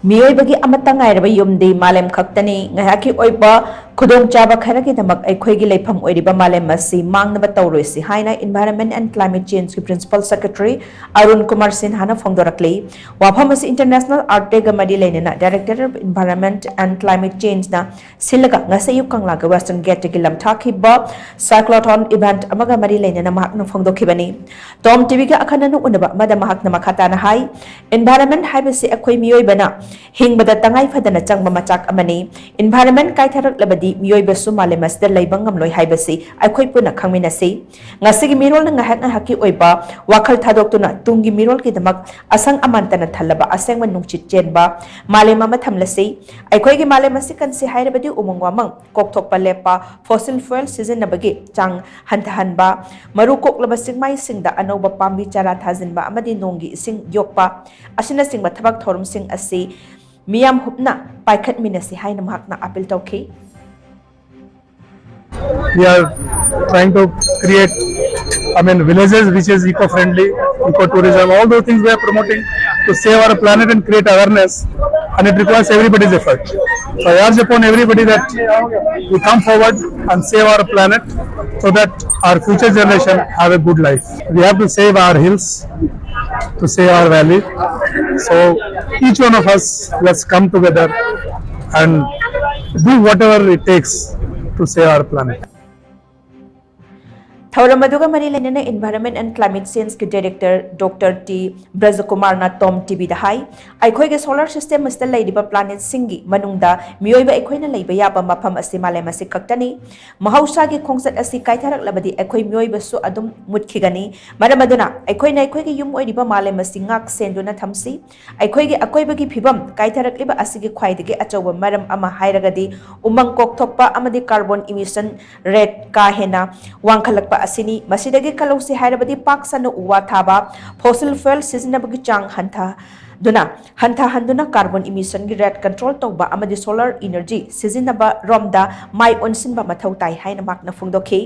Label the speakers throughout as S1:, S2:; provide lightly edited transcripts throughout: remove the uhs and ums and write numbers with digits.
S1: MEEOIBA AMATTA NGAIRABA YUMDI MALEM KHAKTANI NGAIHAK Oiba Khudongchaba Khara Damak Eikhoigi Leipham Oiriba Malem Asi Mangnaba Touroisi HAINA Environment and Climate Change Principal Secretary ARUN KUMAR SINHA PHONGDORAKLI Wapham Asi International Art Day Gamadi Lainana Director of Environment and Climate Change na Silaga Ngasayup Kanglaga Western Gate Gilam Takiba Cyclotron event Amaga Mari Lainana Mahakna Phongdokibani TOMTV ka Akananu Unaba Mada Mahakna Makatana Hai Environment Haibasi Akoi MEEOIBA na Hingbada Tangai Fadana Changma Machak Amani Environment Kaitarak Labadi MEEOIBA su Malem Asi Laibang Ngamloi Haibasi Aikoi Puna Khangminasi Ngasigi Mirol Ngaihak Oiba Wakal Thadokuna Tungi Mirol ki Damak Asang Amantana Thalaba Asengman Nungchit Jenba Malem Ama Thamlasi Eikhoigi Malem Asi Kansi Hairabadi Umungwamang Kokthokpa Lepa Fossil Fuel Sizinabagi Chang Hantahanba Maru Koklaba Singmai Singda Anoba Pambi Chara Thazinba Amadi Nongi Sing Yokpa Asina Singba Thabak Thorum Sing Asi Miyam Hupna Paikat Minasi Haina Mahakna Apil Tauki.
S2: We are trying to create, villages which is eco-friendly, eco-tourism, all those things we are promoting to save our planet and create awareness, and it requires everybody's effort. So I urge upon everybody that we come forward and save our planet so that our future generation have a good life. We have to save our hills, to save our valley. So each one of us, let's come together and do whatever it takes to save our planet.
S1: Thawramaduga Marilanana Environment and Climate Change Director Dr. T. Brajakumar na TOMTV da hai Eikhoigi solar system masta leidiba planet singi manungda MEEOIBA Eikhoina leiba yaba mafam asi Malem Asi Khaktani mahausa gi khongsat asi kaitharak labadi Eikoi MEEOIBA su adum mutkigani maramaduna Eikhoigi yum Oiriba Malem Asi ngak senduna thamsi Eikhoigi akoiba gi phibam kaitharak liba asi gi khwaidagi achoba maram ama hairagadi umang kokthokpa amadi carbon emission rate ka hena wangkhalakpa asini masidagi kalausi hairabadi paksana uwa thaba fossil fuel sizinabagi chang hanta handuna carbon emission gi rate control tawba amadi solar energy sizinaba romda mai onsinba mathau tai haina makna phungdokhi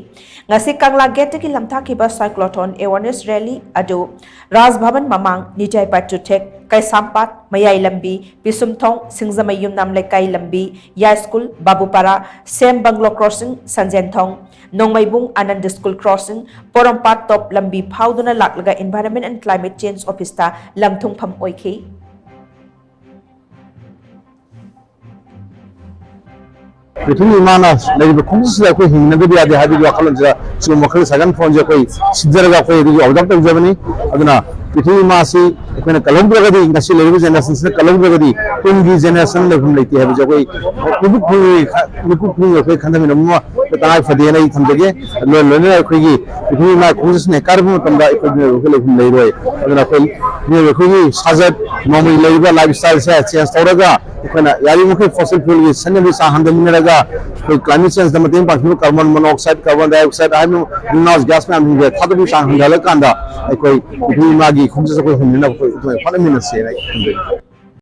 S1: ngasi kangla gate ki lamtha ki ba cyclotron awareness rally adu Raj Bhavan mamang nijai patutek Kai Sampat, Mayai Lambi, Pisumthong, Singzamayum Namle Kai Lambi, Ya School, Babupara, Sem Banglo Crossing, Sanjenthong, Nongmaybung Anand School Crossing, Porompat Top Lambi, Pauduna Laklaga Environment and Climate Change Officer, Lamthungpham Oiki.
S3: Between Manas, like the Kungs, like we never had the habit of Kalanja, so Makal Sagan Fonja, Sidaraga, the Doctor Germany, Adana, between Masi, when a Columbia, the National Generation, Columbia, Tungi Generation, like the Habijaway, we could bring a quick Kandaminuma, the time for the NA Tamdege, and Lena Eikhoigi, between my courses and a carbon from the Leroy, and a Eikhoigi, Hazard, normally labor, lifestyle, chance, Toraga. Yari fossil fuel is sending this climate change, the matin carbon monoxide, carbon dioxide, I know greenhouse gas man, the Tadu Shang Halakanda, like Magi, Kumsa,